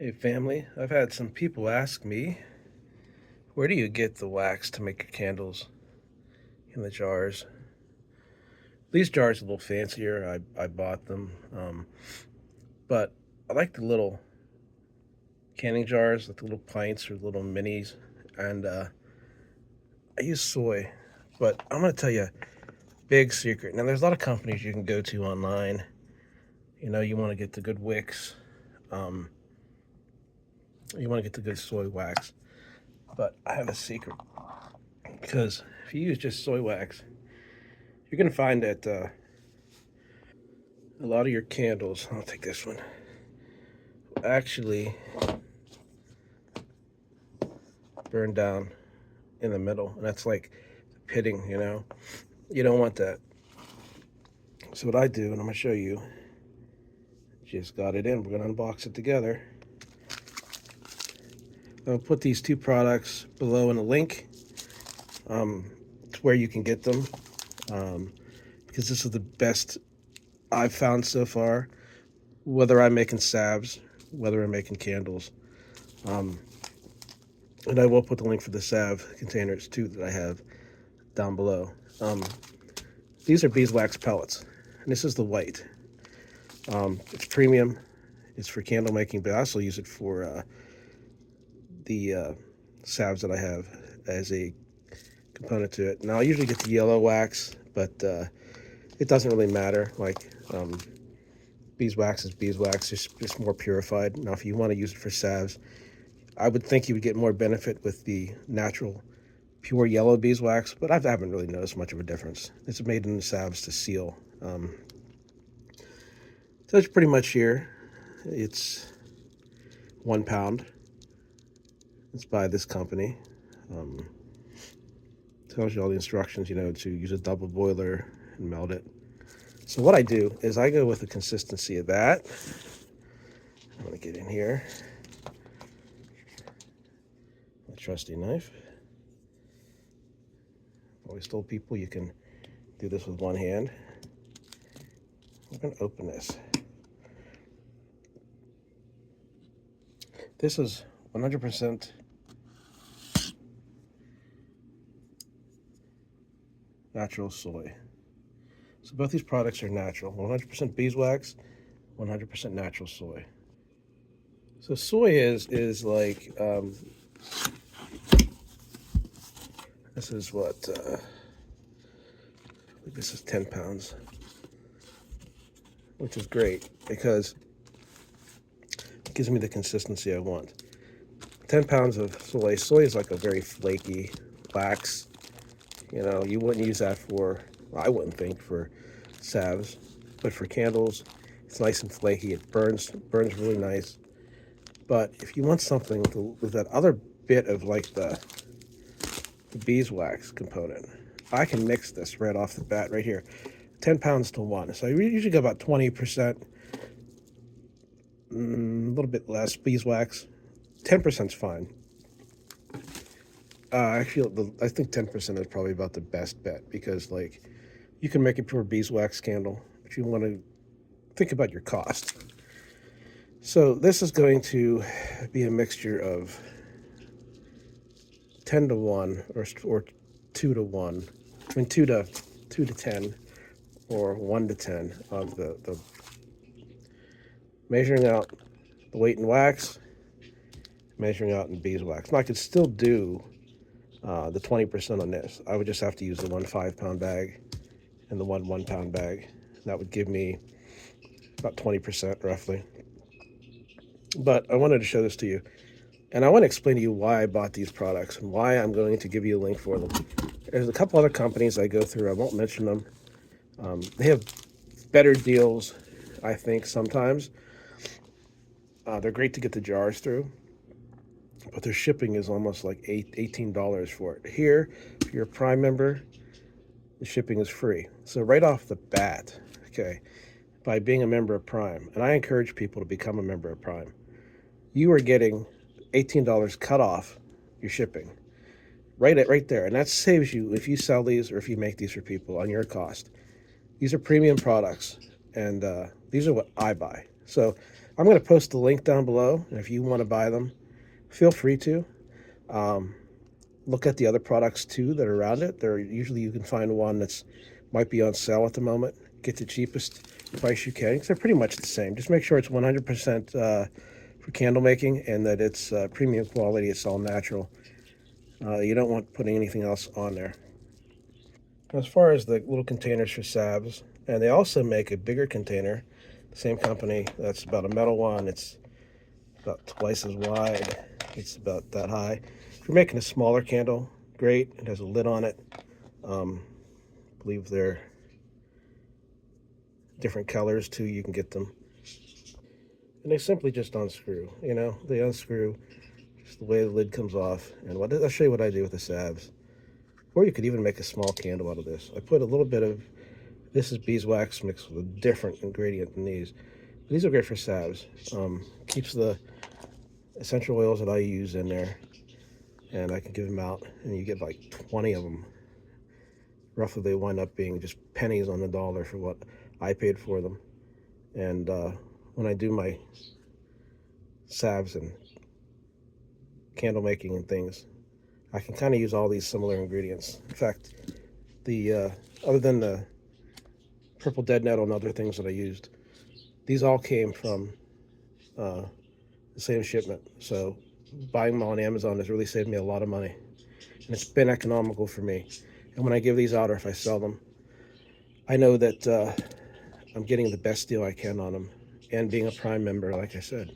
Hey family, I've had some people ask me, where do you get the wax to make your candles in the jars? These jars are a little fancier. I bought them, but I like the little canning jars, like the little pints or little minis, and I use soy. But I'm gonna tell you a big secret. Now, there's a lot of companies you can go to online. You want to get the good wicks, um, you want to get the good soy wax. But I have a secret because if you use just soy wax, you're gonna find that a lot of your candles, I'll take this one, actually burn down in the middle. And that's like pitting, You don't want that. So what I do, and I'm gonna show you, just got it in. We're gonna unbox it together. I'll put these two products below in a link to where you can get them, um, because this is the best I've found so far, whether I'm making salves, whether I'm making candles. Um, and I will put the link for the salve containers too that I have down below. These are beeswax pellets, and this is the white. It's premium. It's for candle making, but I also use it for the salves that I have as a component to it. Now, I usually get the yellow wax, but it doesn't really matter. Beeswax is beeswax, it's more purified. Now, if you want to use it for salves, I would think you would get more benefit with the natural pure yellow beeswax, but I haven't really noticed much of a difference. It's made in the salves to seal. So it's pretty much here. It's 1 pound. It's by this company. Tells you all the instructions, to use a double boiler and melt it. So what I do is I go with the consistency of that. I'm gonna get in here. My trusty knife. Always told people you can do this with one hand. I'm gonna open this. This is 100% natural soy. So both these products are natural. 100% beeswax, 100% natural soy. So soy is like this is what I think this is 10 pounds, which is great because it gives me the consistency I want. 10 pounds of soy. Soy is like a very flaky wax. You wouldn't use that I wouldn't think, for salves, but for candles, it's nice and flaky. It burns really nice. But if you want something with that other bit of like the beeswax component, I can mix this right off the bat right here. 10 pounds to 1. So I usually go about 20%, a little bit less beeswax. 10% is fine. I think 10% is probably about the best bet because, like, you can make a pure beeswax candle, but you want to think about your cost. So this is going to be a mixture of 10 to 1 or 2 to 1. I mean 2 to 10 or 1 to 10 of the measuring out the weight in wax, measuring out in beeswax. Now I could still do the 20% on this. I would just have to use the 1 5-pound bag and the 1 pound bag. That would give me about 20% roughly. But I wanted to show this to you. And I want to explain to you why I bought these products and why I'm going to give you a link for them. There's a couple other companies I go through. I won't mention them. They have better deals, I think, sometimes. They're great to get the jars through, but their shipping is almost like $18 for it. Here, if you're a Prime member, the shipping is free. So right off the bat, okay, by being a member of Prime, and I encourage people to become a member of Prime, you are getting $18 cut off your shipping. Right there. And that saves you if you sell these or if you make these for people on your cost. These are premium products, and these are what I buy. So I'm going to post the link down below, and if you want to buy them, feel free to. Um, Look at the other products too that are around it. There usually you can find one that's might be on sale at the moment. Get the cheapest price you can because they're pretty much the same. Just make sure it's 100% for candle making and that it's premium quality. It's all natural. You don't want putting anything else on there. As far as the little containers for salves, and they also make a bigger container. The same company. That's about a metal one. It's about twice as wide. It's about that high. If you're making a smaller candle, great. It has a lid on it. I believe they're different colors too. You can get them, and they simply just unscrew. They unscrew just the way the lid comes off. And I'll show you what I do with the salves. Or you could even make a small candle out of this. I put a little bit of this is beeswax mixed with a different ingredient than these. These are great for salves. Keeps the essential oils that I use in there, and I can give them out, and you get like 20 of them. Roughly, they wind up being just pennies on the dollar for what I paid for them. And when I do my salves and candle making and things, I can kind of use all these similar ingredients. In fact, the other than the purple dead nettle and other things that I used, these all came from uh, the same shipment. So buying them on Amazon has really saved me a lot of money, and it's been economical for me. And when I give these out or if I sell them, I know that I'm getting the best deal I can on them. And being a Prime member, like I said,